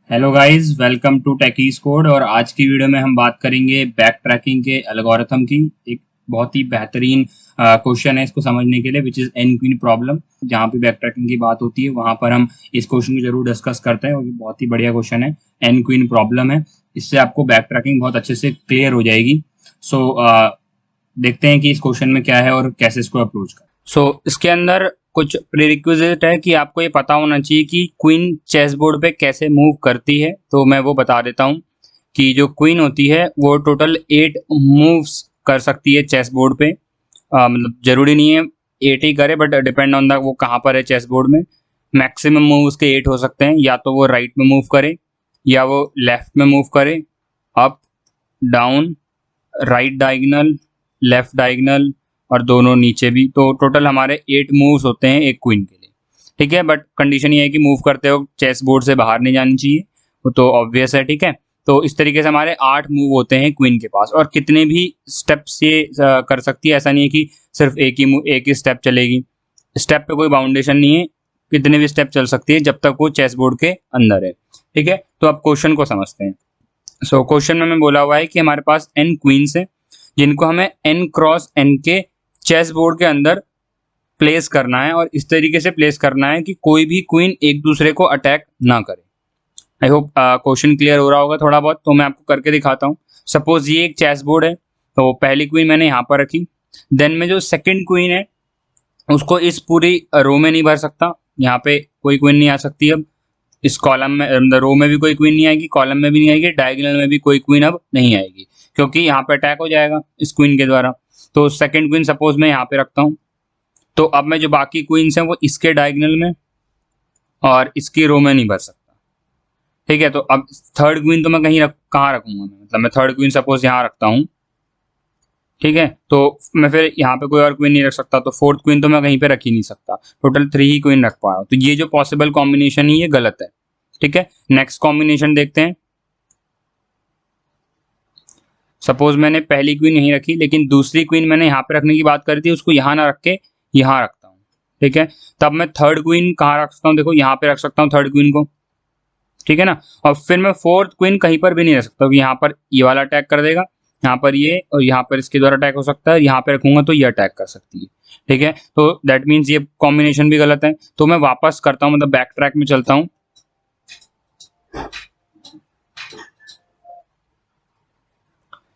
Hello guys, welcome to Techies Code. और आज की वीडियो में हम बात करेंगे बैक ट्रैकिंग के एल्गोरिथम की। एक बहुत ही बेहतरीन क्वेश्चन है इसको समझने के लिए, which is an queen problem. जहाँ पे बैक ट्रैकिंग की बात होती है वहाँ पर हम इस क्वेश्चन को जरूर डिस्कस करते हैं और ये बहुत ही बढ़िया क्वेश्चन है। एन क्वीन प्रॉब्लम है, इससे आपको बैक ट्रैकिंग बहुत अच्छे से क्लियर हो जाएगी। सो देखते हैं कि इस क्वेश्चन में क्या है और कैसे इसको अप्रोच करें। इसके अंदर कुछ प्रीरिक्विजिट है कि आपको ये पता होना चाहिए कि क्वीन चेस बोर्ड पे कैसे मूव करती है। तो मैं वो बता देता हूँ कि जो क्वीन होती है वो टोटल 8 मूव्स कर सकती है चेस बोर्ड पे। मतलब जरूरी नहीं है 8 ही करे, बट डिपेंड ऑन द वो कहाँ पर है चेस बोर्ड में। मैक्सिमम मूव उसके 8 हो सकते हैं, या तो वो राइट में मूव करे या वो लेफ्ट में मूव करे, up, down, right diagonal, left diagonal और दोनों नीचे भी। तो टोटल हमारे 8 मूव्स होते हैं एक क्वीन के लिए। ठीक है, बट कंडीशन ये है कि मूव करते हो चेस बोर्ड से बाहर नहीं जानी चाहिए, वो तो ऑब्वियस है। ठीक है, तो इस तरीके से हमारे 8 मूव होते हैं क्वीन के पास, और कितने भी स्टेप्स ये कर सकती है। ऐसा नहीं है कि सिर्फ एक ही स्टेप चलेगी। स्टेप पे कोई बाउंडेशन नहीं है, कितने भी स्टेप चल सकती है जब तक वो चेस बोर्ड के अंदर है। ठीक है, तो अब क्वेश्चन को समझते हैं। क्वेश्चन में बोला हुआ है कि हमारे पास n क्वींस है जिनको हमें n क्रॉस n के चेस बोर्ड के अंदर प्लेस करना है, और इस तरीके से प्लेस करना है कि कोई भी क्वीन एक दूसरे को अटैक ना करे। आई होप क्वेश्चन क्लियर हो रहा होगा थोड़ा बहुत। तो मैं आपको करके दिखाता हूँ। सपोज ये एक चेस बोर्ड है, तो पहली क्वीन मैंने यहाँ पर रखी। देन में जो सेकंड क्वीन है उसको इस पूरी रो में नहीं भर सकता, यहाँ पे कोई क्वीन नहीं आ सकती। अब इस कॉलम में, रो में भी कोई क्वीन नहीं आएगी, कॉलम में भी नहीं आएगी, डायगोनल में भी कोई क्वीन अब नहीं आएगी, क्योंकि यहाँ पे अटैक हो जाएगा इस क्वीन के द्वारा। तो सेकंड क्वीन सपोज मैं यहाँ पे रखता हूँ, तो अब मैं जो बाकी क्वींस हैं वो इसके डायगोनल में और इसकी रो में नहीं भर सकता। ठीक है, तो अब थर्ड क्वीन तो मैं कहाँ रखूंगा मैं, मतलब मैं थर्ड क्वीन सपोज यहाँ रखता हूँ। ठीक है, तो मैं फिर यहाँ पे कोई और क्वीन नहीं रख सकता, तो फोर्थ क्वीन तो मैं कहीं पे रख ही नहीं सकता। टोटल 3 ही क्वीन रख पा रहा हूँ, तो ये जो पॉसिबल कॉम्बिनेशन है ये गलत है। ठीक है, नेक्स्ट कॉम्बिनेशन देखते हैं। सपोज मैंने पहली क्वीन यहीं रखी, लेकिन दूसरी क्वीन मैंने यहाँ पे रखने की बात करी थी, उसको यहाँ ना रख के यहाँ रखता हूँ। ठीक है, तब मैं थर्ड क्वीन कहाँ रख सकता हूँ, देखो यहाँ पे रख सकता हूँ थर्ड क्वीन को। ठीक है ना, और फिर मैं फोर्थ क्वीन कहीं पर भी नहीं रख सकता, क्योंकि यहाँ पर ये वाला अटैक कर देगा, यहाँ पर ये, और यहाँ पर इसके द्वारा अटैक हो सकता है, यहाँ पे रखूंगा तो ये अटैक कर सकती है। ठीक है, तो दैट मीन्स ये कॉम्बिनेशन भी गलत है। तो मैं वापस करता हूँ, मतलब बैक ट्रैक में चलता हूँ।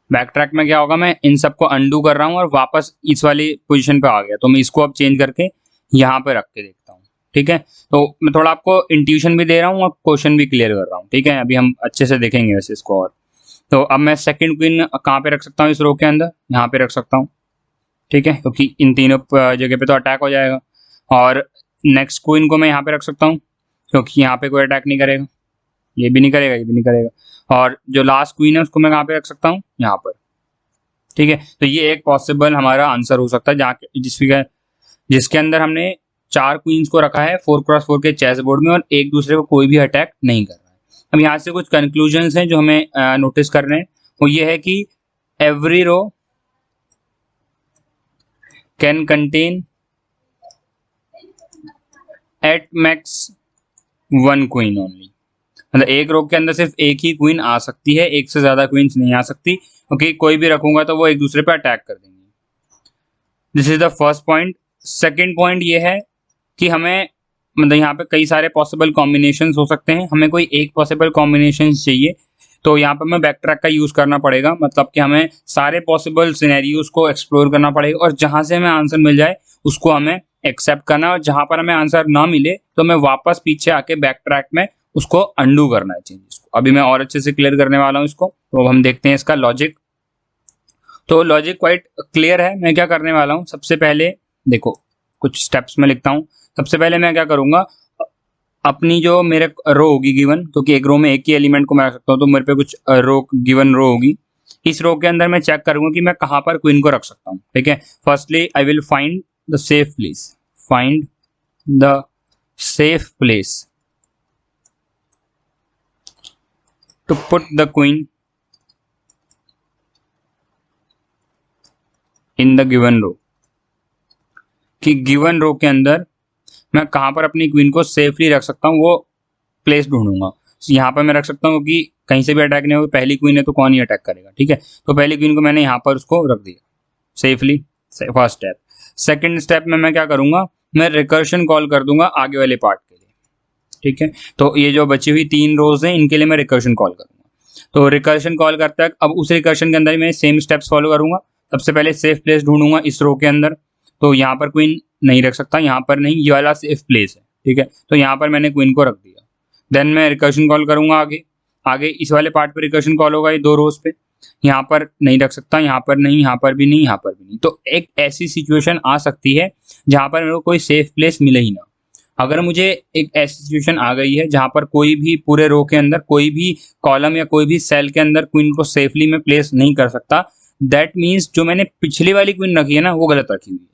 बैक ट्रैक में क्या होगा, मैं इन सबको अंडू कर रहा हूँ और वापस इस वाली पोजीशन पे आ गया, तो मैं इसको अब चेंज करके यहाँ पे रख के देखता हूँ। ठीक है, तो मैं थोड़ा आपको इंट्यूशन भी दे रहा हूँ और क्वेश्चन भी क्लियर कर रहा हूँ। ठीक है, अभी हम अच्छे से देखेंगे वैसे इसको। और तो अब मैं सेकंड क्वीन कहाँ पे रख सकता हूँ, इस रो के अंदर यहाँ पे रख सकता हूँ। ठीक है, क्योंकि इन तीनों जगह पे तो अटैक हो जाएगा। और नेक्स्ट क्वीन को मैं यहाँ पे रख सकता हूँ, क्योंकि यहाँ पे कोई अटैक नहीं करेगा, ये भी नहीं करेगा, ये भी नहीं करेगा। और जो लास्ट क्वीन है उसको मैं कहाँ पे रख सकता हूँ, यहाँ पर। ठीक है, तो ये एक पॉसिबल हमारा आंसर हो सकता है जहाँ जिसके अंदर हमने 4 क्वींस को रखा है 4x4 के चेस बोर्ड में, और एक दूसरे को कोई भी अटैक नहीं कर रहा है। अब यहाँ से कुछ कंक्लूजन्स हैं जो हमें नोटिस करने हैं। वो ये है कि every row can contain at max 1 queen only. मतलब एक रो के अंदर सिर्फ एक ही क्वीन आ सकती है, एक से ज्यादा क्वींस नहीं आ सकती, क्योंकि कोई भी रखूंगा तो वो एक दूसरे पे अटैक कर देंगे। This is the first point. Second point ये है कि हमें, मतलब यहाँ पे कई सारे पॉसिबल कॉम्बिनेशंस हो सकते हैं, हमें कोई एक पॉसिबल कॉम्बिनेशन चाहिए, तो यहाँ पे हमें बैक ट्रैक का यूज करना पड़ेगा। मतलब कि हमें सारे पॉसिबल सिनेरियोज को एक्सप्लोर करना पड़ेगा, और जहां से हमें आंसर मिल जाए उसको हमें एक्सेप्ट करना है, और जहां पर हमें आंसर ना मिले तो हमें वापस पीछे आके बैक ट्रैक में उसको अंडू करना है चेंज इसको। अभी मैं और अच्छे से क्लियर करने वाला हूँ इसको, तो हम देखते हैं इसका लॉजिक। तो लॉजिक क्वाइट क्लियर है। मैं क्या करने वाला हूँ, सबसे पहले देखो कुछ स्टेप्स में लिखता हूँ। सबसे पहले मैं क्या करूंगा, अपनी जो मेरे रो होगी गिवन, क्योंकि एक रो में एक ही एलिमेंट को मैं रख सकता हूँ, तो मेरे पे कुछ रो गिवन रो होगी। इस रो के अंदर मैं चेक करूंगा कि मैं कहाँ पर क्वीन को रख सकता हूँ। ठीक है, firstly I will find the safe place, find the safe place to put the queen in the given row. कि गिवन रो के अंदर मैं कहां पर अपनी क्वीन को सेफली रख सकता हूं, वो प्लेस ढूंढूंगा। यहाँ पर मैं रख सकता हूँ कि कहीं से भी अटैक नहीं होगा, पहली क्वीन है तो कौन ही अटैक करेगा, ठीक है। तो पहली क्वीन को मैंने यहाँ पर उसको रख दिया safely, first step. Second step में मैं क्या करूंगा, मैं रिकर्शन कॉल कर दूंगा आगे वाले पार्ट के लिए, ठीक है। तो ये जो बची हुई 3 रोज हैं इनके लिए मैं रिकर्शन कॉल करूंगा। तो रिकर्शन कॉल करते वक्त अब उस रिकर्शन के अंदर ही मैं सेम स्टेप्स फॉलो करूंगा। सबसे पहले सेफ प्लेस ढूंढूंगा इस रो के अंदर, तो यहाँ पर क्वीन नहीं रख सकता, यहाँ पर नहीं, ये वाला सेफ प्लेस है, ठीक है। तो यहाँ पर मैंने क्वीन को रख दिया। देन मैं रिकर्शन कॉल करूंगा आगे, आगे इस वाले पार्ट पे रिकर्शन कॉल होगा, ये 2 रोज पे। यहाँ पर नहीं रख सकता, यहाँ पर नहीं, यहाँ पर भी नहीं, यहाँ पर भी नहीं। तो एक ऐसी सिचुएशन आ सकती है जहाँ पर मेरे को कोई सेफ प्लेस मिले ही ना। अगर मुझे एक ऐसी सिचुएशन आ गई है जहाँ पर कोई भी पूरे रो के अंदर कोई भी कॉलम या कोई भी सेल के अंदर क्वीन को सेफली मैं प्लेस नहीं कर सकता, दैट मीन्स जो मैंने पिछली वाली क्वीन रखी है ना वो गलत रखी हुई है,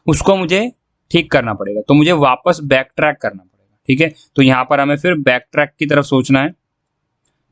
उसको मुझे ठीक करना पड़ेगा। तो मुझे वापस बैक ट्रैक करना पड़ेगा, ठीक है। तो यहाँ पर हमें फिर बैक ट्रैक की तरफ सोचना है,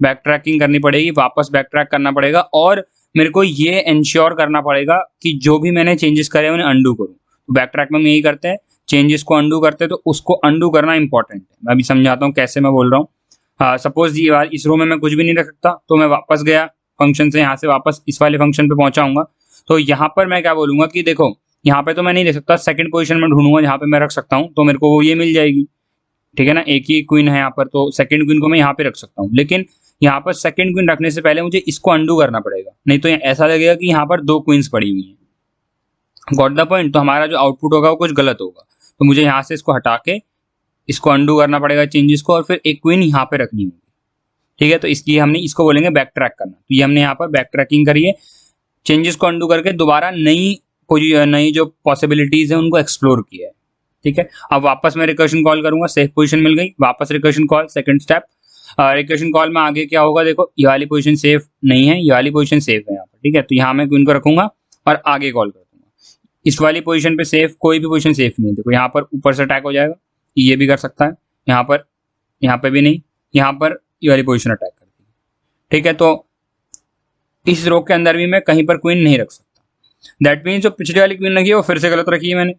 बैक ट्रैकिंग करनी पड़ेगी, वापस बैक ट्रैक करना पड़ेगा और मेरे को ये इंश्योर करना पड़ेगा कि जो भी मैंने चेंजेस करे उन्हें अंडू करूँ। तो बैक ट्रैक में हम यही करते हैं, चेंजेस को अंडू करते हैं, तो उसको अंडू करना इंपॉर्टेंट है। मैं अभी समझाता हूँ कैसे मैं बोल रहा हूँ। सपोज ये इस रो में मैं कुछ भी नहीं रख सकता, तो मैं वापस गया फंक्शन से, यहाँ से वापस इस वाले फंक्शन पे पहुंचाऊंगा। तो यहाँ पर मैं क्या बोलूंगा कि देखो यहाँ पे तो मैं नहीं रख सकता, सेकंड पोजीशन में ढूंढूंगा जहाँ पे मैं रख सकता हूँ, तो मेरे को वो ये मिल जाएगी, ठीक है ना। एक ही क्वीन है यहाँ पर, तो सेकंड क्वीन को मैं यहाँ पे रख सकता हूँ, लेकिन यहाँ पर सेकंड क्वीन रखने से पहले मुझे इसको अंडू करना पड़ेगा, नहीं तो ऐसा लगेगा कि यहाँ पर 2 क्वींस पड़ी हुई हैं। Got the point. तो हमारा जो आउटपुट होगा वो कुछ गलत होगा, तो मुझे यहाँ से इसको हटा के इसको अंडू करना पड़ेगा चेंजेस को, और फिर एक क्वीन यहाँ पे रखनी होगी, ठीक है। तो इसलिए हमने इसको बोलेंगे बैक ट्रैक करना। तो ये हमने यहाँ पर बैक ट्रैकिंग करी है, चेंजेस को अंडू करके दोबारा नई जो पॉसिबिलिटीज है उनको एक्सप्लोर किया है, ठीक है। अब वापस मैं रिकर्शन कॉल करूंगा, सेफ पोजीशन मिल गई, वापस recursion call, second step. Recursion call में आगे क्या होगा, देखो ये वाली पोजीशन सेफ नहीं है, ये वाली पोजीशन सेफ है यहाँ पर, ठीक है। तो यहाँ मैं क्वीन को रखूंगा और आगे कॉल कर दूंगा। इस वाली पोजीशन पे सेफ, कोई भी पोजीशन सेफ नहीं है, देखो यहाँ पर ऊपर से अटैक हो जाएगा, ये भी कर सकता है, यहाँ पे भी नहीं, यहाँ पर ये वाली पोजीशन अटैक करती है, ठीक है। तो इस रो के अंदर भी मैं कहीं पर क्वीन नहीं रख सकता। दैट मीन्स जो पिछली वाली क्वीन रखी है वो फिर से गलत रखी है मैंने।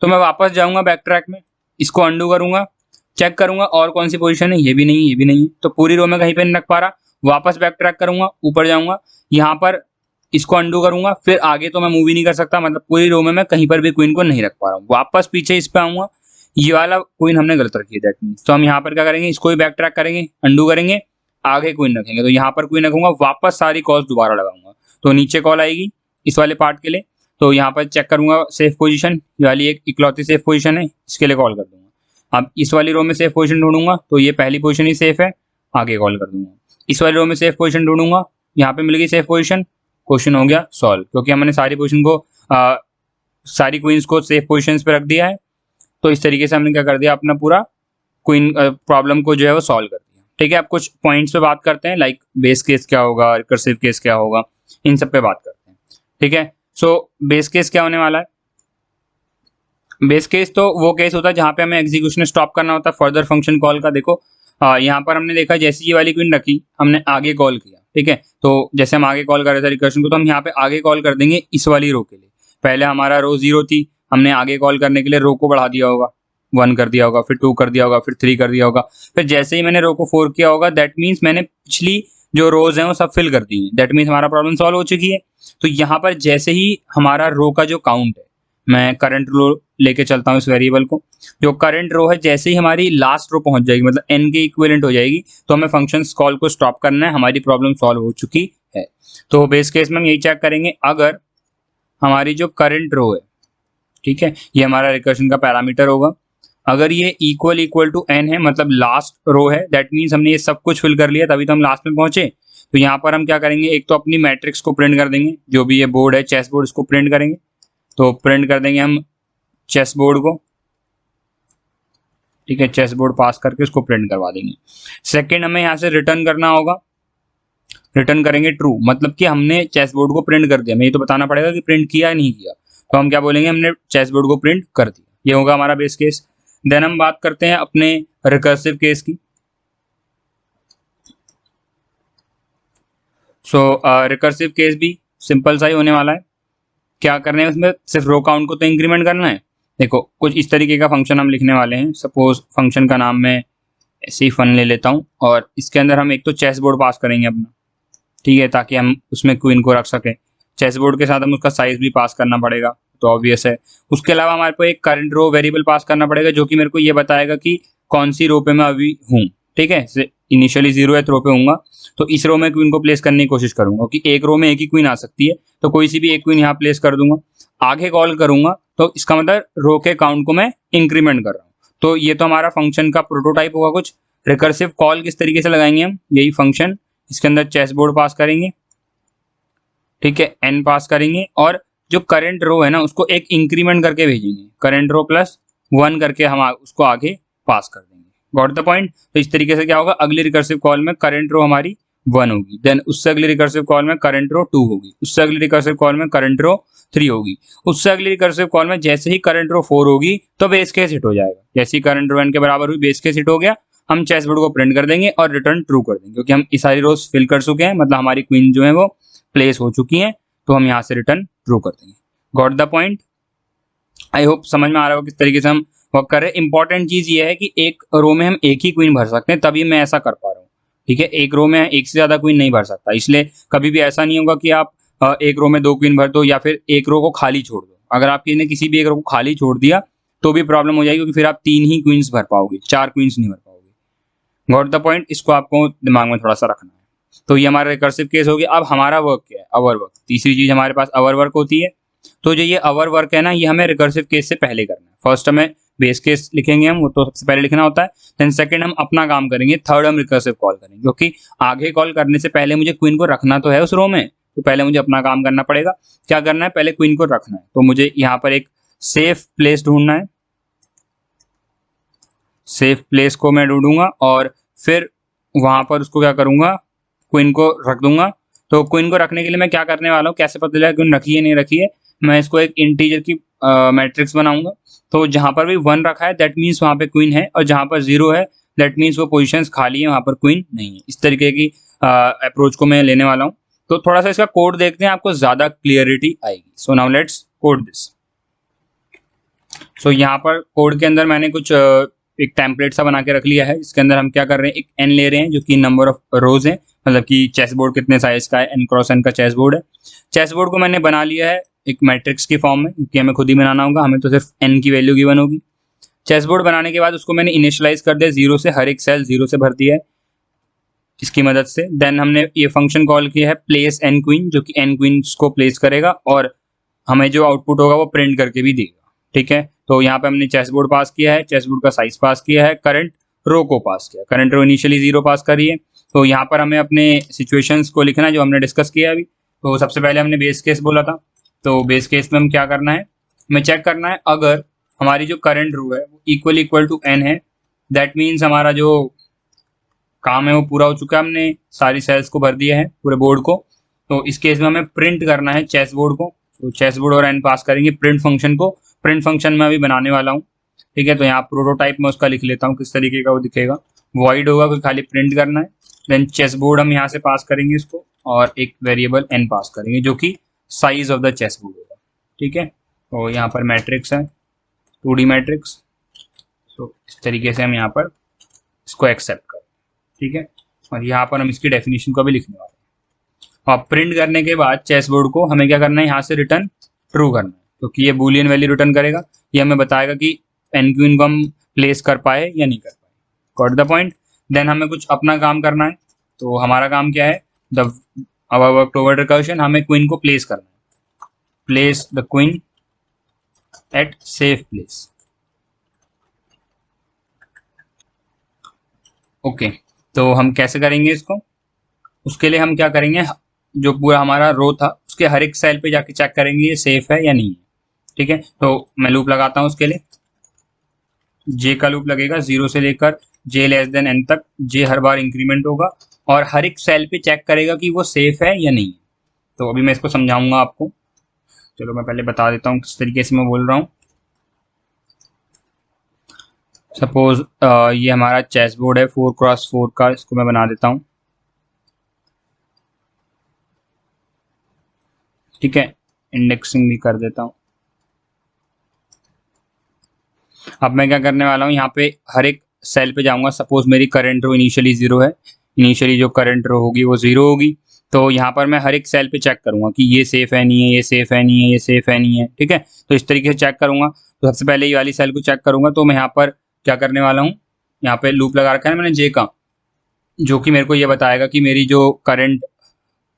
तो मैं वापस जाऊंगा बैक ट्रैक में, इसको अंडू करूंगा, चेक करूंगा और कौन सी पोजीशन है, ये भी नहीं, ये भी नहीं, तो पूरी रो में कहीं पे नहीं रख पा रहा। वापस बैक ट्रैक करूंगा, ऊपर जाऊंगा, यहाँ पर इसको अंडू करूंगा, फिर आगे तो मैं मूव ही नहीं कर सकता, मतलब पूरी रो में मैं कहीं पर भी क्वीन को नहीं रख पा रहा हूँ। वापस पीछे इस पे आऊंगा, ये वाला क्वीन हमने गलत रखी है, दैट मीन्स तो हम यहाँ पर क्या करेंगे, इसको भी बैक ट्रैक करेंगे, अंडू करेंगे, आगे क्वीन रखेंगे। तो यहाँ पर क्वीन रखूंगा, वापस सारी कॉल्स दोबारा लगाऊंगा, तो नीचे कॉल आएगी इस वाले पार्ट के लिए। तो यहाँ पर चेक करूंगा सेफ पोजीशन, ये वाली एक इकलौती सेफ पोजीशन है, इसके लिए कॉल कर दूंगा। अब इस वाली रो में सेफ पोजीशन ढूंढूंगा, तो ये पहली पोजीशन ही सेफ है, आगे कॉल कर दूंगा। इस वाली रो में सेफ पोजीशन ढूंढूंगा, यहाँ पे मिल गई सेफ पोजीशन, क्वेश्चन हो गया सॉल्व, क्योंकि हमने सारी पोजीशन को सारी क्वींस को सेफ पोजीशंस पे रख दिया है। तो इस तरीके से हमने क्या कर दिया, अपना पूरा क्वीन प्रॉब्लम को जो है वो सॉल्व कर दिया, ठीक है। अब कुछ पॉइंट्स पे बात करते हैं, लाइक बेस केस क्या होगा, रिकर्सिव केस क्या होगा, इन सब पे बात करते हैं, ठीक है। सो बेस केस क्या होने वाला है, बेस केस तो वो केस होता है जहां पे हमें एग्जीक्यूशन स्टॉप करना होता है फर्दर फंक्शन कॉल का। देखो यहाँ पर हमने देखा जैसे ये वाली क्वीन रखी, हमने आगे कॉल किया, ठीक है। तो जैसे हम आगे कॉल कर रहे थे रिकर्शन को, तो हम यहाँ पे आगे कॉल कर देंगे इस वाली रो के लिए। पहले हमारा रो 0 थी, हमने आगे कॉल करने के लिए रो को बढ़ा दिया होगा, 1 कर दिया होगा, फिर 2 कर दिया होगा, फिर 3 कर दिया होगा, फिर जैसे ही मैंने रो को 4 किया होगा, दैट मीन्स मैंने पिछली जो रोज हैं वो सब फिल कर दी हैं, दैट मीन्स हमारा प्रॉब्लम सॉल्व हो चुकी है। तो यहाँ पर जैसे ही हमारा रो का जो काउंट है, मैं करंट रो लेके चलता हूँ इस वेरिएबल को, जो करंट रो है जैसे ही हमारी लास्ट रो पहुंच जाएगी, मतलब n के इक्विवेलेंट हो जाएगी, तो हमें फंक्शन कॉल को स्टॉप करना है, हमारी प्रॉब्लम सॉल्व हो चुकी है। तो बेस केस में हम यही चेक करेंगे, अगर हमारी जो करंट रो है, ठीक है, ये हमारा रिकर्शन का पैरामीटर होगा, अगर ये इक्वल टू n है, मतलब लास्ट रो है, दैट मीन्स हमने ये सब कुछ फिल कर लिया तभी तो हम लास्ट में पहुंचे। तो यहाँ पर हम क्या करेंगे, एक तो अपनी मैट्रिक्स को प्रिंट कर देंगे, जो भी ये बोर्ड है चेस बोर्ड, इसको प्रिंट करेंगे। तो प्रिंट कर देंगे हम चेस बोर्ड को, ठीक है, चेस बोर्ड पास करके उसको प्रिंट करवा देंगे। सेकंड हमें यहाँ से रिटर्न करना होगा, रिटर्न करेंगे ट्रू, मतलब कि हमने चेस बोर्ड को प्रिंट कर दिया, हमें ये तो बताना पड़ेगा कि प्रिंट किया या नहीं किया। तो हम क्या बोलेंगे, हमने चेस बोर्ड को प्रिंट कर दिया, ये होगा हमारा बेस केस। देन हम बात करते हैं अपने रिकर्सिव केस की। सो रिकर्सिव केस भी सिंपल सा ही होने वाला है। क्या करना है उसमें, सिर्फ रो काउंट को तो इंक्रीमेंट करना है। देखो कुछ इस तरीके का फंक्शन हम लिखने वाले हैं, सपोज फंक्शन का नाम मैं ऐसे ही फन ले लेता हूँ और इसके अंदर हम एक तो चेस बोर्ड पास करेंगे अपना, ठीक है, ताकि हम उसमें क्वीन को रख सकें। चेस बोर्ड के साथ हम उसका साइज भी पास करना पड़ेगा, तो ऑब्वियस है। उसके अलावा हमारे को एक करंट रो वेरिएबल पास करना पड़ेगा जो कि मेरे को ये बताएगा कि कौन सी रो पे मैं अभी हूँ, ठीक है। इनिशियली 0th रो पे हूँ, तो इस रो में क्वीन को प्लेस करने की कोशिश करूंगा कि एक रो में एक ही क्वीन आ सकती है, तो कोई सी भी एक क्वीन यहाँ प्लेस कर दूंगा। आगे कॉल करूंगा तो इसका मतलब रो के काउंट को मैं इंक्रीमेंट कर रहा हूँ। तो ये तो हमारा फंक्शन का प्रोटोटाइप होगा कुछ। रिकर्सिव कॉल किस तरीके से लगाएंगे हम, यही फंक्शन, इसके अंदर चेस बोर्ड पास करेंगे, ठीक है, n पास करेंगे और जो करंट रो है ना उसको एक इंक्रीमेंट करके भेजेंगे, करंट रो प्लस 1 करके हम उसको आगे पास कर देंगे। Got the point. तो इस तरीके से क्या होगा, अगली रिकर्सिव कॉल में करंट रो हमारी 1 होगी, देन उससे अगली रिकर्सिव कॉल में करंट रो 2 होगी, उससे अगली रिकर्सिव कॉल में करंट रो 3 होगी, उससे अगली रिकर्सिव कॉल में जैसे ही करंट रो 4 होगी तो बेस केस हिट हो जाएगा। जैसे ही करंट रो n के बराबर हुई, बेस केस हिट हो गया, हम चेस बोर्ड को प्रिंट कर देंगे और रिटर्न ट्रू कर देंगे, क्योंकि हम इस सारी रोज फिल कर चुके हैं, मतलब हमारी क्वीन जो है वो प्लेस हो चुकी है, तो हम यहाँ से रिटर्न ट्रू कर देंगे। Got the point. I hope समझ में आ रहा हो किस तरीके से हम वर्क कर रहे हैं। इंपॉर्टेंट चीज ये है कि एक रो में हम एक ही क्वीन भर सकते हैं, तभी मैं ऐसा कर पा रहा हूँ, ठीक है। एक रो में एक से ज्यादा क्वीन नहीं भर सकता, इसलिए कभी भी ऐसा नहीं होगा कि आप एक रो में 2 क्वीन भर दो या फिर एक रो को खाली छोड़ दो। अगर आप किसी भी एक रो को खाली छोड़ दिया तो भी प्रॉब्लम हो जाएगी, क्योंकि फिर आप 3 ही क्वींस भर पाओगे, 4 क्वींस नहीं भर पाओगे। Got the point. इसको आपको दिमाग में थोड़ा सा रखना है। तो ये हमारा रिकर्सिव केस हो गया। अब हमारा वर्क क्या है, अवर वर्क। तीसरी चीज हमारे पास अवर वर्क होती है। तो जो ये अवर वर्क है ना, ये हमें रिकर्सिव केस से पहले करना है। फर्स्ट हमें बेस केस लिखेंगे हम, वो तो सबसे पहले लिखना होता है। देन सेकंड हम अपना काम करेंगे, थर्ड हम रिकर्सिव कॉल करेंगे, क्योंकि आगे कॉल करने से पहले मुझे क्वीन को रखना तो है उस रो में, तो पहले मुझे अपना काम करना पड़ेगा। क्या करना है, पहले क्वीन को रखना है। तो मुझे यहाँ पर एक सेफ प्लेस ढूंढना है, सेफ प्लेस को मैं ढूंढूंगा और फिर वहां पर उसको क्या करूंगा, क्वीन को रख दूंगा। तो क्वीन को रखने के लिए मैं क्या करने वाला हूँ, कैसे पता चलेगा क्वीन रखी है नहीं रखी है, मैं इसको एक इंटीजर की मैट्रिक्स बनाऊंगा। तो जहां पर भी 1 रखा है दैट मीन्स वहां पे क्वीन है, और जहां पर 0 है दैट मीन्स वो पोजीशंस खाली है, वहां पर क्वीन नहीं है। इस तरीके की अप्रोच को मैं लेने वाला हूँ। तो थोड़ा सा इसका कोड देखते हैं, आपको ज्यादा क्लियरिटी आएगी। So now let's code this. So यहाँ पर कोड के अंदर मैंने कुछ एक टेम्पलेट सा बना के रख लिया है। इसके अंदर हम क्या कर रहे हैं, एक n ले रहे हैं जो कि नंबर ऑफ रोज है, मतलब कि चेस बोर्ड कितने साइज का है, n क्रॉस n का चेस बोर्ड है। चेस बोर्ड को मैंने बना लिया है एक मैट्रिक्स की फॉर्म में, क्योंकि हमें खुद ही बनाना होगा, हमें तो सिर्फ n की वैल्यू गिवन होगी। चेस बोर्ड बनाने के बाद उसको मैंने इनिशियलाइज कर दिया 0 से, हर एक सेल 0 से भर दिया है इसकी मदद से। देन हमने ये फंक्शन कॉल किया है प्लेस n क्वीन, जो कि n क्वींस को प्लेस करेगा और हमें जो आउटपुट होगा वो प्रिंट करके भी देगा, ठीक है। तो यहाँ पे हमने चेस बोर्ड पास किया है, चेस बोर्ड का साइज पास किया है, करंट रो को पास किया, करंट रो इनिशियली 0 पास करी है। तो यहाँ पर हमें अपने सिचुएशंस को लिखना है जो हमने डिस्कस किया अभी। तो सबसे पहले हमने बेस केस बोला था, तो बेस केस में हम क्या करना है, हमें चेक करना है अगर हमारी जो करंट रो है वो इक्वल टू n है, दैट मीन्स हमारा जो काम है वो पूरा हो चुका है, हमने सारी सेल्स को भर दिया है पूरे बोर्ड को। तो इस केस में हमें प्रिंट करना है चेस बोर्ड को। तो चेस बोर्ड और n पास करेंगे प्रिंट फंक्शन को। प्रिंट फंक्शन में अभी बनाने वाला हूँ, ठीक है। तो यहाँ प्रोटोटाइप में उसका लिख लेता हूँ किस तरीके का वो दिखेगा। वॉइड होगा कोई, खाली प्रिंट करना है। देन चेस बोर्ड हम यहाँ से पास करेंगे इसको, और एक वेरिएबल n पास करेंगे जो कि size of the chess board होगा, ठीक है। तो यहाँ पर मैट्रिक्स है 2D मैट्रिक्स। तो इस तरीके से हम यहाँ पर इसको एक्सेप्ट करें, ठीक है। और यहाँ पर हम इसकी डेफिनेशन को भी लिखने वाले हैं। और प्रिंट करने के बाद चेस बोर्ड को हमें क्या करना है, यहाँ से रिटर्न ट्रू करना है, क्योंकि ये बूलियन वैल्यू रिटर्न करेगा। ये हमें बताएगा कि n क्वीन को हम प्लेस कर पाए या नहीं कर पाए। Got the point. देन हमें कुछ अपना काम करना है। तो हमारा काम क्या है, the our work toward recursion, हमें क्वीन को प्लेस करना है। Place the queen at safe place. Okay, तो हम कैसे करेंगे इसको, उसके लिए हम क्या करेंगे, जो पूरा हमारा रो था उसके हर एक सेल पे जाके चेक करेंगे ये सेफ है या नहीं है, ठीक है। तो मैं लूप लगाता हूँ उसके लिए, जे का लूप लगेगा 0 से लेकर j लेस देन n तक। j हर बार इंक्रीमेंट होगा और हर एक सेल पे चेक करेगा कि वो सेफ है या नहीं है। तो अभी मैं इसको समझाऊंगा आपको। चलो मैं पहले बता देता हूँ किस तरीके से मैं बोल रहा हूँ। सपोज ये हमारा चेस बोर्ड है 4x4 का, इसको मैं बना देता हूँ, ठीक है। इंडेक्सिंग भी कर देता हूँ। अब मैं क्या करने वाला हूँ, यहाँ पे हर एक सेल पे जाऊंगा, सपोज मेरी करंट रो इनिशियली 0 है, इनिशियली जो करंट रो होगी वो 0 होगी, तो यहाँ पर मैं हर एक सेल पे चेक करूंगा कि ये सेफ है नहीं है, ये सेफ है नहीं है, ये सेफ है नहीं है, ठीक है। तो इस तरीके से चेक करूंगा। तो सबसे पहले ये वाली सेल को चेक करूंगा, तो मैं यहाँ पर क्या करने वाला हूँ, यहाँ पे लूप लगा रखा है ना मैंने जे का, जो कि मेरे को ये बताएगा कि मेरी जो करंट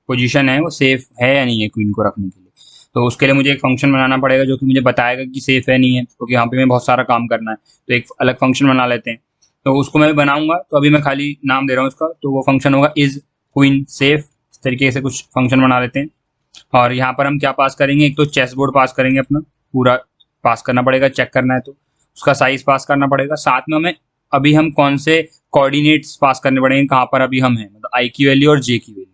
पोजीशन है वो सेफ है या नहीं है क्वीन को रखने के लिए। तो उसके लिए मुझे एक फंक्शन बनाना पड़ेगा जो कि मुझे बताएगा कि सेफ है नहीं है, क्योंकि यहाँ पे मैं बहुत सारा काम करना है, तो एक अलग फंक्शन बना लेते हैं। तो उसको मैं बनाऊंगा, तो अभी मैं खाली नाम दे रहा हूँ उसका, तो वो फंक्शन होगा इज क्वीन सेफ। इस तरीके से कुछ फंक्शन बना लेते हैं। और यहाँ पर हम क्या पास करेंगे, एक तो चेस बोर्ड पास करेंगे, अपना पूरा पास करना पड़ेगा, चेक करना है तो उसका साइज पास करना पड़ेगा। साथ में हमें अभी हम कौन से कोऑर्डिनेट्स पास करने पड़ेंगे, कहाँ पर अभी हम हैं, मतलब आई की वैल्यू और जे की वैल्यू।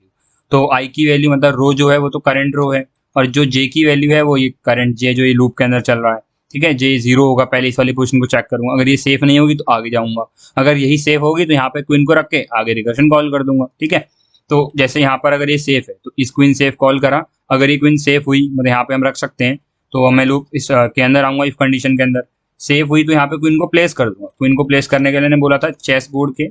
तो आई की वैल्यू मतलब रो जो है वो तो करंट रो है, और जो जे की वैल्यू है वो ये करंट जे जो ये लूप के अंदर चल रहा है, ठीक है। जे 0 होगा, पहले इस वाली पोजीशन को चेक करूंगा, अगर ये सेफ नहीं होगी तो आगे जाऊंगा, अगर यही सेफ होगी तो यहाँ पे क्वीन को रख के आगे रिकर्शन कॉल कर दूंगा, ठीक है। तो जैसे यहाँ पर अगर ये सेफ है तो इस क्वीन सेफ कॉल करा, अगर ये क्वीन सेफ हुई मतलब यहाँ पे हम रख सकते हैं, तो मैं लूप इस के अंदर आऊंगा, इफ कंडीशन के अंदर सेफ हुई तो यहाँ पे क्वीन को प्लेस कर दूंगा। क्वीन को प्लेस करने के लिए मैंने बोला था चेस बोर्ड के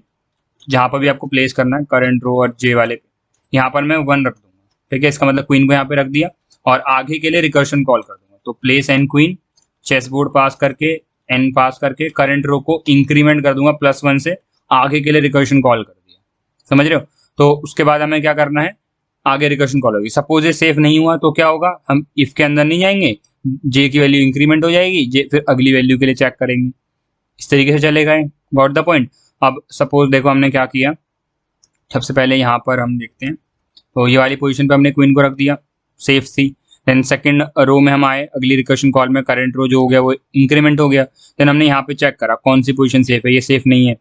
जहाँ पर भी आपको प्लेस करना है करंट रो और जे वाले पे, यहाँ पर मैं 1 रख दूंगा, ठीक है। इसका मतलब क्वीन को यहाँ पे रख दिया और आगे के लिए रिकर्शन कॉल कर दूंगा। तो place N queen, chess board pass करके एन पास करके करंट रो को इंक्रीमेंट कर दूंगा +1 से, आगे के लिए रिकर्शन कॉल कर दिया, समझ रहे हो। तो उसके बाद हमें क्या करना है, आगे रिकर्शन कॉल होगी। सपोज ये सेफ नहीं हुआ तो क्या होगा, हम इफ के अंदर नहीं जाएंगे, जे की वैल्यू इंक्रीमेंट हो जाएगी, जे फिर अगली वैल्यू के लिए चेक करेंगे, इस तरीके से चलेगा। Got the point. अब सपोज देखो हमने क्या किया, सबसे पहले यहाँ पर हम देखते हैं, तो ये वाली पोजीशन पे हमने क्वीन को रख दिया, सेफ थी। देन सेकंड रो में हम आए, अगली रिकर्शन कॉल में करंट रो जो हो गया वो इंक्रीमेंट हो गया। देन हमने यहाँ पे चेक करा कौन सी पोजीशन सेफ है, ये सेफ नहीं है,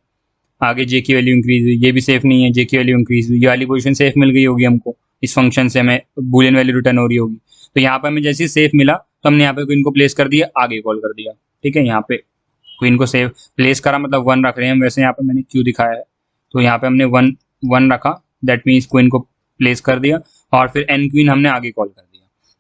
आगे जे की वैल्यू इंक्रीज हुई, ये भी सेफ नहीं है, जे की वैल्यू इंक्रीज हुई, ये वाली पोजीशन सेफ मिल गई होगी हमको, इस फंक्शन से हमें बूलियन वैल्यू रिटर्न हो रही होगी। तो यहाँ पर हमें जैसे ही सेफ मिला तो हमने यहाँ पे क्वीन को प्लेस कर दिया, आगे कॉल कर दिया, ठीक है। यहाँ पे क्वीन को सेफ प्लेस करा मतलब 1 रख रहे हैं हम, वैसे यहाँ पे मैंने क्यू दिखाया है, तो यहाँ पे हमने 1 रखा, दैट मीन्स क्वीन को प्लेस कर दिया, और फिर एन क्वीन हमने आगे कॉल कर दिया।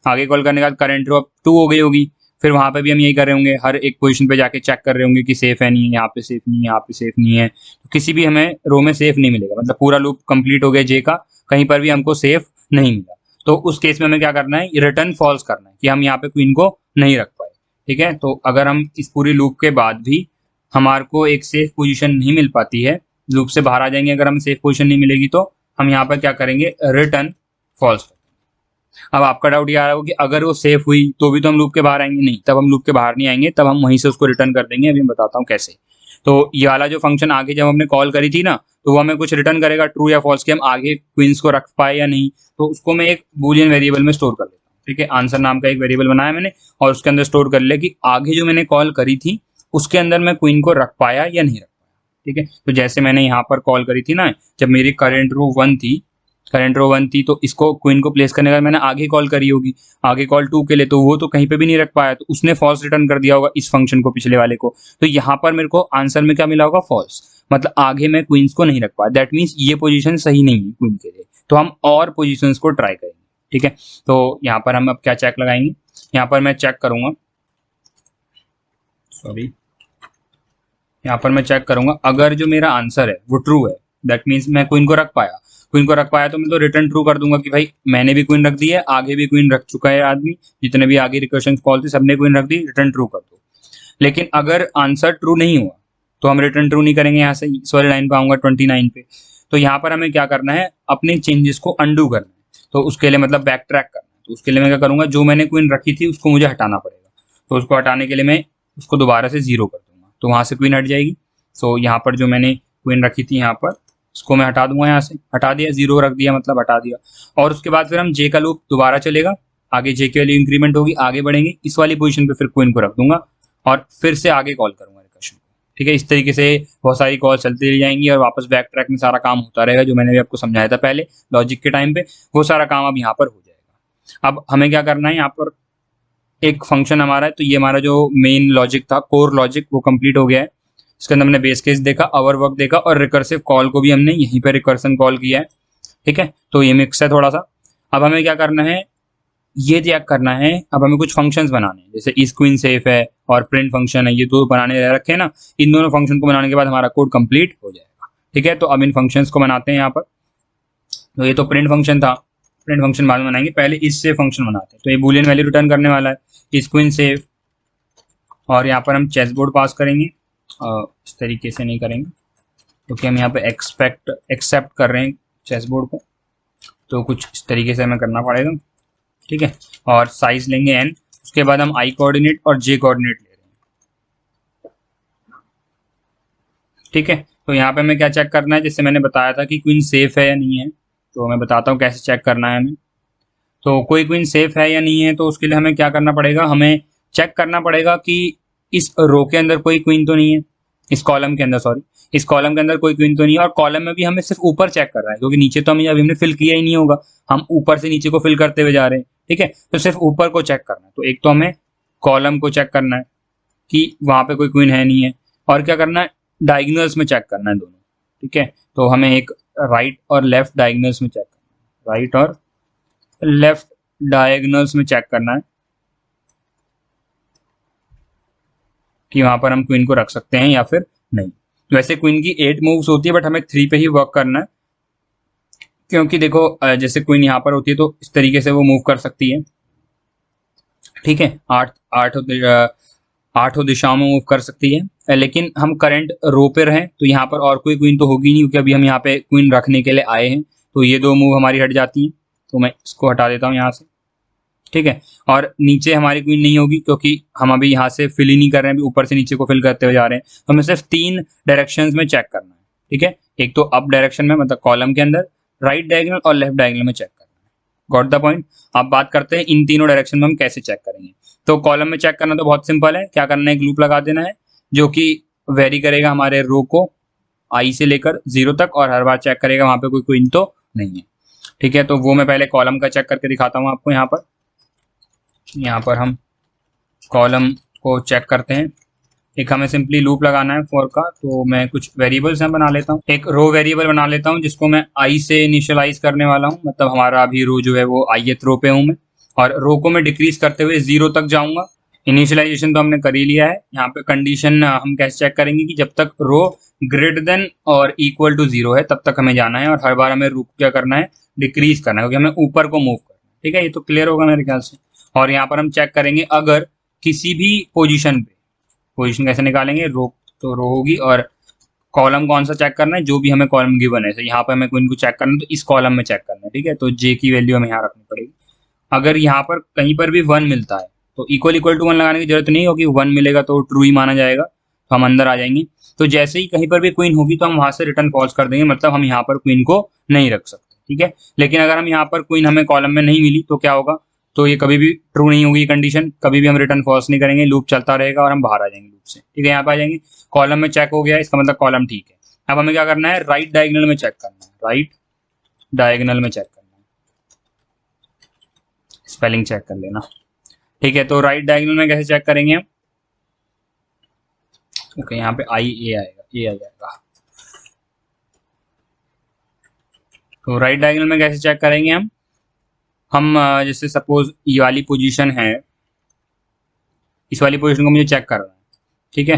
आगे कॉल करने के बाद करंट रो अब 2 हो गई होगी, फिर वहाँ पे भी हम यही कर रहे होंगे, हर एक पोजीशन पे जाके चेक कर रहे होंगे कि सेफ है नहीं है, यहाँ पे सेफ नहीं है, यहाँ पे सेफ नहीं है, तो किसी भी हमें रो में सेफ नहीं मिलेगा, मतलब पूरा लूप कंप्लीट हो गया जे का, कहीं पर भी हमको सेफ नहीं मिला। तो उस केस में हमें क्या करना है, रिटर्न फॉल्स करना है कि हम यहाँ पे क्वीन को नहीं रख पाए, ठीक है। तो अगर हम इस पूरी लूप के बाद भी हमारे को एक सेफ पोजीशन नहीं मिल पाती है, लूप से बाहर आ जाएंगे, अगर हमें सेफ पोजीशन नहीं मिलेगी तो हम यहाँ पर क्या करेंगे, रिटर्न फॉल्स। अब आपका डाउट ये आ रहा होगा कि अगर वो सेफ हुई तो भी तो हम लूप के बाहर आएंगे, नहीं, तब हम लूप के बाहर नहीं आएंगे, तब हम वहीं से उसको रिटर्न कर देंगे। अभी मैं बताता हूँ कैसे। तो ये वाला जो फंक्शन आगे जब हमने कॉल करी थी ना, तो वो हमें कुछ रिटर्न करेगा ट्रू या फॉल्स, कि हम आगे क्वींस को रख पाए या नहीं। तो उसको मैं एक बूलियन वेरिएबल में स्टोर कर देता हूँ, ठीक है। आंसर नाम का एक वेरिएबल बनाया मैंने और उसके अंदर स्टोर कर लिया कि आगे जो मैंने कॉल करी थी उसके अंदर मैं क्वीन को रख पाया या नहीं रख पाया, ठीक है। तो जैसे मैंने यहाँ पर कॉल करी थी ना, जब मेरी करंट रो 1 थी, तो इसको क्वीन को प्लेस करने का मैंने आगे कॉल करी होगी, आगे कॉल 2 के लिए, तो वो तो कहीं पे भी नहीं रख पाया, तो उसने फॉल्स रिटर्न कर दिया होगा इस फंक्शन को, पिछले वाले को। तो यहाँ पर मेरे को आंसर में क्या मिला होगा, फॉल्स, मतलब आगे मैं क्वींस को नहीं रख पाया, दैट मीन्स ये पोजीशन सही नहीं है क्वीन के लिए, तो हम और पोजीशंस को ट्राई करेंगे, ठीक है। तो यहाँ पर हम अब क्या चेक लगाएंगे, यहाँ पर मैं चेक करूंगा, सॉरी, यहाँ पर मैं चेक करूंगा अगर जो मेरा आंसर है वो ट्रू है, दैट मीन्स मैं क्वीन को रख पाया, तो मैं तो रिटर्न ट्रू कर दूंगा कि भाई मैंने भी क्वीन रख दी है, आगे भी क्वीन रख चुका है आदमी, जितने भी आगे रिकर्शन कॉल थे सबने क्वीन रख दी, रिटर्न ट्रू कर दो। लेकिन अगर आंसर ट्रू नहीं हुआ तो हम रिटर्न ट्रू नहीं करेंगे। यहाँ से इस वाली लाइन पे आऊंगा 29 पे, तो यहाँ पर हमें क्या करना है, अपने चेंजेस को अंडू करना है, तो उसके लिए मतलब बैक ट्रैक करना है। तो उसके लिए मैं क्या करूंगा, जो मैंने क्वीन रखी थी उसको मुझे हटाना पड़ेगा, तो उसको हटाने के लिए मैं उसको दोबारा से 0 कर दूंगा, तो वहां से क्वीन हट जाएगी। सो यहाँ पर जो मैंने क्वीन रखी थी यहाँ पर, उसको मैं हटा दूंगा, यहाँ से हटा दिया, 0 रख दिया मतलब हटा दिया। और उसके बाद फिर हम जे का लूप दोबारा चलेगा, आगे जे की वैल्यू इंक्रीमेंट होगी, आगे बढ़ेंगे, इस वाली पोजीशन पे फिर क्वीन को रख दूंगा और फिर से आगे कॉल करूंगा रिकर्शन को, ठीक है। इस तरीके से बहुत सारी कॉल चलती रह जाएंगी और वापस बैक ट्रैक में सारा काम होता रहेगा, जो मैंने भी आपको समझाया था पहले लॉजिक के टाइम पे, वो सारा काम अब यहाँ पर हो जाएगा। अब हमें क्या करना है, यहाँ पर एक फंक्शन हमारा है, तो ये हमारा जो मेन लॉजिक था, कोर लॉजिक, वो कंप्लीट हो गया है। इसके अंदर हमने बेस केस देखा, अवर वर्क देखा, और रिकर्सिव कॉल को भी हमने यहीं पे रिकर्सन कॉल किया है, ठीक है। तो ये मिक्स है थोड़ा सा। अब हमें क्या करना है, ये चेक करना है। अब हमें कुछ फंक्शंस बनाने हैं, जैसे इस क्वीन सेफ है और प्रिंट फंक्शन है, ये दो बनाने रखे हैं ना। इन दोनों फंक्शन को बनाने के बाद हमारा कोड कंप्लीट हो जाएगा। ठीक है, तो अब इन फंक्शंस को बनाते हैं यहाँ पर। तो ये तो प्रिंट फंक्शन था, प्रिंट फंक्शन बाद में बनाएंगे, पहले इस सेव फंक्शन बनाते हैं। तो ये बूलियन वैल्यू रिटर्न करने वाला है, इस क्वीन सेव, और यहाँ पर हम चेस बोर्ड पास करेंगे। इस तरीके से नहीं करेंगे क्योंकि हम यहाँ पे एक्सेप्ट कर रहे हैं चेस बोर्ड को, तो कुछ इस तरीके से हमें करना पड़ेगा। ठीक है, और साइज लेंगे n, उसके बाद हम i कोऑर्डिनेट और j कोऑर्डिनेट ले रहे हैं। ठीक है, तो यहाँ पे हमें क्या चेक करना है, जैसे मैंने बताया था कि क्वीन सेफ है या नहीं है, तो मैं बताता हूँ कैसे चेक करना है हमें। तो कोई क्वीन सेफ है या नहीं है, तो उसके लिए हमें क्या करना पड़ेगा, हमें चेक करना पड़ेगा कि इस रो के अंदर कोई क्वीन तो नहीं है, इस कॉलम के अंदर, सॉरी, इस कॉलम के अंदर कोई क्वीन तो नहीं है। और कॉलम में भी हमें सिर्फ ऊपर चेक कर रहा है, क्योंकि नीचे तो हमें अभी हमने फिल किया ही नहीं होगा, हम ऊपर से नीचे को फिल करते हुए जा रहे हैं। ठीक है, तो सिर्फ ऊपर को चेक करना है। तो एक तो हमें कॉलम को चेक करना है कि वहां पे कोई क्वीन है नहीं है, और क्या करना है, डायगोनल्स में चेक करना है दोनों। ठीक है, तो हमें एक राइट और लेफ्ट डायगोनल्स में चेक करना है, राइट और लेफ्ट डायगोनल्स में चेक करना है कि वहां पर हम क्वीन को रख सकते हैं या फिर नहीं। वैसे क्वीन की 8 मूव्स होती है, बट हमें 3 पे ही वर्क करना है, क्योंकि देखो जैसे क्वीन यहाँ पर होती है तो इस तरीके से वो मूव कर सकती है। ठीक है, आठों दिशाओं में मूव कर सकती है, लेकिन हम करंट रो पे रहें तो यहाँ पर और कोई क्वीन तो होगी नहीं, क्योंकि अभी हम यहाँ पे क्वीन रखने के लिए आए हैं। तो ये दो मूव हमारी हट जाती हैं, तो मैं इसको हटा देता हूँ यहाँ से। ठीक है, और नीचे हमारी क्वीन नहीं होगी, क्योंकि हम अभी यहाँ से फिल ही नहीं कर रहे हैं, अभी ऊपर से नीचे को फिल करते हुए जा रहे हैं। तो हमें सिर्फ 3 डायरेक्शंस में चेक करना है। ठीक है, एक तो अप डायरेक्शन में, मतलब कॉलम के अंदर, राइट डायगोनल और लेफ्ट डायगोनल में चेक करना है। Got the point. अब बात करते हैं इन तीनों डायरेक्शन में हम कैसे चेक करेंगे। तो कॉलम में चेक करना तो बहुत सिंपल है, क्या करना है, एक लूप लगा देना है जो कि वेरी करेगा हमारे रो को i से लेकर 0 तक, और हर बार चेक करेगा वहां पे कोई क्वीन तो नहीं है। ठीक है, तो वो मैं पहले कॉलम का चेक करके दिखाता हूँ आपको। यहाँ पर हम कॉलम को चेक करते हैं। एक हमें सिंपली लूप लगाना है फॉर का, तो मैं कुछ वेरिएबल्स में बना लेता हूँ। एक रो वेरिएबल बना लेता हूँ जिसको मैं i से इनिशियलाइज करने वाला हूँ, मतलब हमारा अभी रो जो है वो ith रो पे हूँ मैं, और रो को मैं डिक्रीज करते हुए 0 तक जाऊंगा। इनिशियलाइजेशन तो हमने कर ही लिया है। यहाँ पे कंडीशन हम कैसे चेक करेंगे कि जब तक रो ग्रेटर देन और इक्वल टू 0 है तब तक हमें जाना है, और हर बार हमें रो को क्या करना है, डिक्रीज करना है, क्योंकि हमें ऊपर को मूव करना है। ठीक है, ये तो क्लियर होगा मेरे ख्याल से। और यहाँ पर हम चेक करेंगे अगर किसी भी पोजीशन पे, पोजीशन कैसे निकालेंगे, रो तो रो होगी, और कॉलम कौन सा चेक करना है, जो भी हमें कॉलम गिवन है। तो यहाँ पर हमें क्वीन को चेक करना है, तो इस कॉलम में चेक करना है। ठीक है, तो जे की वैल्यू हमें यहाँ रखनी पड़ेगी। अगर यहाँ पर कहीं पर भी 1 मिलता है तो इक्वल टू 1 लगाने की जरूरत नहीं होगी, 1 मिलेगा तो ट्रू ही माना जाएगा, तो हम अंदर आ जाएंगे। तो जैसे ही कहीं पर भी क्वीन होगी तो हम वहां से रिटर्न फॉल्स कर देंगे, मतलब हम यहाँ पर क्वीन को नहीं रख सकते। ठीक है, लेकिन अगर हम यहाँ पर क्वीन हमें कॉलम में नहीं मिली तो क्या होगा, तो ये कभी भी ट्रू नहीं होगी कंडीशन, कभी भी हम रिटर्न फॉल्स नहीं करेंगे, लूप चलता रहेगा और हम बाहर आ जाएंगे लूप से। ठीक है, यहाँ पे आ जाएंगे, कॉलम में चेक हो गया, इसका मतलब कॉलम ठीक है। अब हमें क्या करना है, राइट डायगोनल में चेक करना है, राइट डायगोनल में चेक करना है, स्पेलिंग चेक कर लेना। ठीक है, तो राइट डायगोनल में कैसे चेक करेंगे हम, ओके, यहाँ पे आई ए आएगा, ए आ जाएगा। तो राइट डायगोनल में कैसे चेक करेंगे हम जैसे सपोज ये वाली पोजीशन है, इस वाली पोजीशन को मुझे चेक करना है। ठीक है,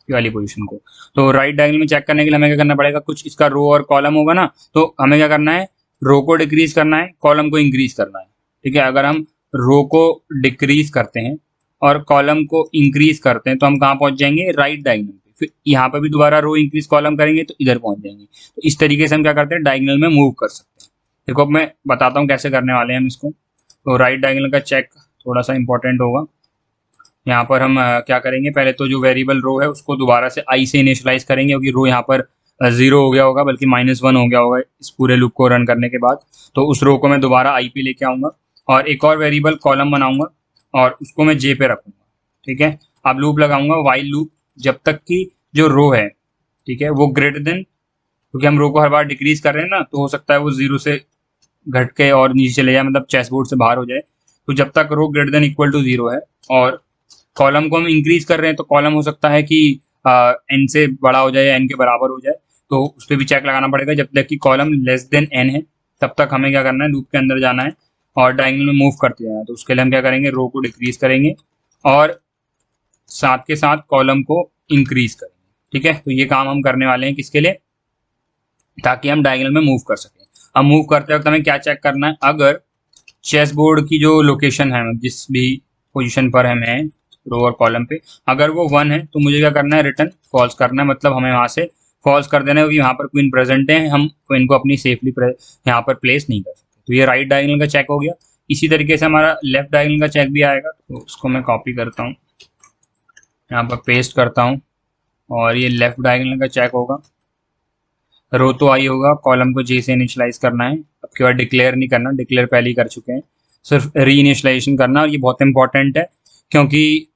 ये वाली पोजीशन को, तो राइट डायगोनल में चेक करने के लिए हमें क्या करना पड़ेगा, कुछ इसका रो और कॉलम होगा ना, तो हमें क्या करना है, रो को डिक्रीज करना है, कॉलम को इंक्रीज करना है। ठीक है, अगर हम रो को डिक्रीज करते हैं और कॉलम को इंक्रीज करते हैं तो हम कहाँ पहुंच जाएंगे, राइट डायगोनल पे। फिर यहाँ पे भी दोबारा रो इंक्रीज कॉलम करेंगे तो इधर पहुंच जाएंगे। तो इस तरीके से हम क्या करते हैं, डायगोनल में मूव कर सकते हैं। देखो अब मैं बताता हूँ कैसे करने वाले हैं हम इसको। तो राइट डायगोनल का चेक थोड़ा सा इंपॉर्टेंट होगा। यहाँ पर हम क्या करेंगे, पहले तो जो वेरिएबल रो है उसको दोबारा से i से इनिशियलाइज करेंगे, क्योंकि रो यहाँ पर 0 हो गया होगा, बल्कि -1 हो गया होगा इस पूरे लूप को रन करने के बाद। तो उस रो को मैं दोबारा i पे लेके आऊँगा, और एक और वेरिएबल कॉलम बनाऊंगा और उसको मैं j पे रखूँगा। ठीक है, अब लूप लगाऊंगा, वाइल लूप, जब तक कि जो रो है, ठीक है, वो ग्रेटर देन, क्योंकि हम रो को हर बार डिक्रीज कर रहे हैं ना, तो हो सकता है वो 0 से घट के और नीचे चले जाए, मतलब चेस बोर्ड से बाहर हो जाए। तो जब तक रो ग्रेटर देन इक्वल टू 0 है और कॉलम को हम इंक्रीज कर रहे हैं, तो कॉलम हो सकता है कि n से बड़ा हो जाए या n के बराबर हो जाए, तो उस पर भी चेक लगाना पड़ेगा। जब तक कि कॉलम लेस देन n है तब तक हमें क्या करना है, लूप के अंदर जाना है और डायगोनल में मूव करते जाना है। तो उसके लिए हम क्या करेंगे, रो को डिक्रीज करेंगे और साथ के साथ कॉलम को इंक्रीज करेंगे। ठीक है, तो ये काम हम करने वाले हैं किसके लिए, ताकि हम डायगोनल में मूव कर सकें। अब मूव करते वक्त हमें क्या चेक करना है, अगर चेस बोर्ड की जो लोकेशन है, जिस भी पोजीशन पर हमें रो और कॉलम पे, अगर वो 1 है तो मुझे क्या करना है, रिटर्न फॉल्स करना है। मतलब हमें वहां से फॉल्स कर देना है क्योंकि यहाँ पर क्वीन प्रेजेंट है, हम क्वीन को अपनी सेफली यहाँ पर प्लेस नहीं कर सकते। तो ये राइट डायगोनल का चेक हो गया। इसी तरीके से हमारा लेफ्ट डायगोनल का चेक भी आएगा। तो उसको मैं कॉपी करता हूँ, यहाँ पर पेस्ट करता हूँ, और ये लेफ्ट डायगोनल का चेक होगा। रो तो आई होगा, कॉलम को जे से इनिशियलाइज करना है। अब की बार डिक्लेयर नहीं करना, डिक्लेयर पहले ही कर चुके हैं, सिर्फ री इनिशियलाइजेशन करना। और ये बहुत इंपॉर्टेंट है क्योंकि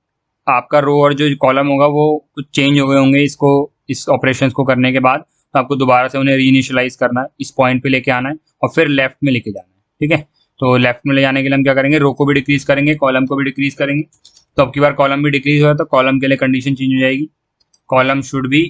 आपका रो और जो कॉलम होगा वो कुछ चेंज हो गए होंगे इसको, इस ऑपरेशंस को करने के बाद। तो आपको दोबारा से उन्हें री इनिशियलाइज करना है, इस पॉइंट पे लेके आना है और फिर लेफ्ट में लेके जाना है। ठीक है, तो लेफ्ट में ले जाने के लिए हम क्या करेंगे, रो को भी डिक्रीज करेंगे, कॉलम को भी डिक्रीज करेंगे। तो अब की बार कॉलम भी डिक्रीज हुआ तो कॉलम के लिए कंडीशन चेंज हो जाएगी, column should be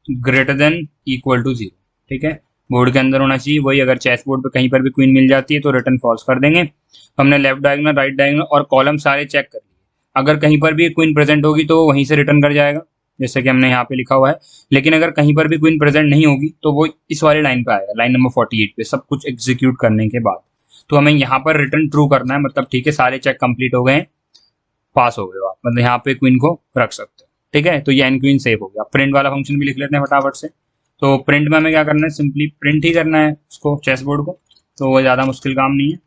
greater than equal to 0। ठीक है, बोर्ड के अंदर होना चाहिए वही। अगर चेस बोर्ड पे कहीं पर भी क्वीन मिल जाती है तो रिटर्न फॉल्स कर देंगे। तो हमने लेफ्ट डायगोनल, राइट डायगोनल और कॉलम सारे चेक कर लिए। अगर कहीं पर भी क्वीन प्रेजेंट होगी तो वहीं से रिटर्न कर जाएगा, जैसे कि हमने यहाँ पे लिखा हुआ है। लेकिन अगर कहीं पर भी क्वीन प्रेजेंट नहीं होगी तो वो इस वाली लाइन पे आएगा, लाइन नंबर 48 पे, सब कुछ एग्जीक्यूट करने के बाद। तो हमें यहाँ पर रिटर्न ट्रू करना है, मतलब ठीक है सारे चेक कंप्लीट हो गए हैं, पास हो गए आप, मतलब यहाँ पे क्वीन को रख सकते हैं। ठीक है, तो ये एन क्वीन सेव हो गया। प्रिंट वाला फंक्शन भी लिख लेते हैं फटाफट से। तो प्रिंट में हमें क्या करना है, सिंपली प्रिंट ही करना है उसको, चेस बोर्ड को। तो वो ज़्यादा मुश्किल काम नहीं है।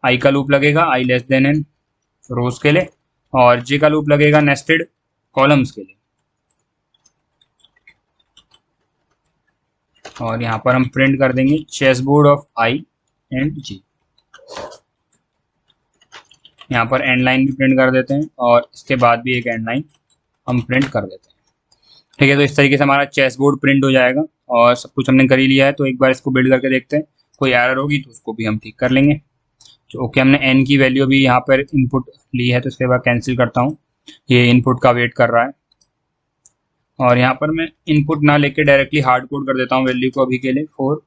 आई का लूप लगेगा आई लेस देन एन रोज के लिए, और जे का लूप लगेगा नेस्टेड कॉलम्स के लिए। और यहाँ पर हम प्रिंट कर देंगे chess board of I and J. यहाँ पर एंड लाइन भी प्रिंट कर देते हैं और इसके बाद भी एक एंड लाइन हम प्रिंट कर देते हैं। ठीक है, तो इस तरीके से हमारा चेस बोर्ड प्रिंट हो जाएगा और सब कुछ हमने कर ही लिया है। तो एक बार इसको बिल्ड करके देखते हैं, कोई एरर होगी तो उसको भी हम ठीक कर लेंगे। तो ओके, हमने एन की वैल्यू भी यहाँ पर इनपुट ली है, तो इसके बाद कैंसिल करता हूँ, ये इनपुट का वेट कर रहा है। और यहाँ पर मैं इनपुट ना लेके डायरेक्टली हार्ड कोड कर देता हूँ वैल्यू को अभी के लिए 4,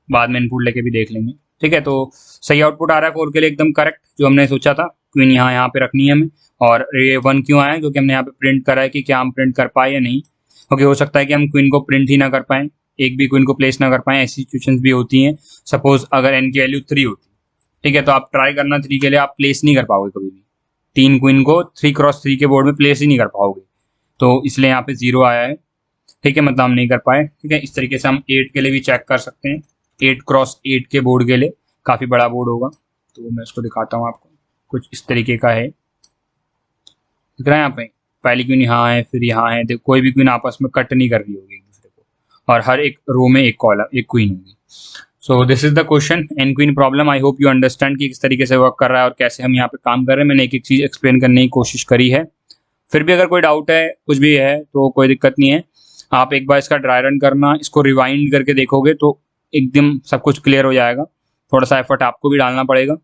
बाद में इनपुट लेके भी देख लेंगे। ठीक है, तो सही आउटपुट आ रहा है 4 के लिए, एकदम करेक्ट जो हमने सोचा था। क्वीन यहाँ पे रखनी है हमें। और ये 1 क्यों आया, क्योंकि हमने यहाँ पे प्रिंट करा है कि क्या हम प्रिंट कर पाए या नहीं। क्योंकि हो सकता है कि हम क्वीन को प्रिंट ही ना कर पाए, एक भी क्वीन को प्लेस ना कर पाए, ऐसी सिचुएशंस भी होती हैं। सपोज अगर एन की वैल्यू 3 होती, ठीक है, तो आप ट्राई करना 3 के लिए, आप प्लेस नहीं कर पाओगे कभी भी। 3 क्वीन को 3x3 के बोर्ड में प्लेस ही नहीं कर पाओगे, तो इसलिए यहाँ पे 0 आया है। ठीक है, मतलब हम नहीं कर पाए। ठीक है, इस तरीके से हम 8 के लिए भी चेक कर सकते हैं। 8x8 के बोर्ड के लिए काफ़ी बड़ा बोर्ड होगा, तो मैं इसको दिखाता हूँ आपको। कुछ इस तरीके का है, दिख रहा है यहाँ पे, पहली क्वीन यहाँ है, फिर यहाँ है। देखो कोई भी क्वीन आपस में कट नहीं कर रही होगी एक दूसरे को, और हर एक रो में एक कॉलम, एक क्वीन होगी। So this is the question, N queen problem. I hope you understand कि किस तरीके से वर्क कर रहा है और कैसे हम यहाँ पे काम कर रहे हैं। मैंने एक एक चीज़ एक्सप्लेन करने की कोशिश करी है। फिर भी अगर कोई डाउट है, कुछ भी है, तो कोई दिक्कत नहीं है। आप एक बार इसका ड्राई रन करना, इसको रिवाइंड करके देखोगे तो एकदम सब कुछ क्लियर हो जाएगा। थोड़ा सा एफर्ट आपको भी डालना पड़ेगा।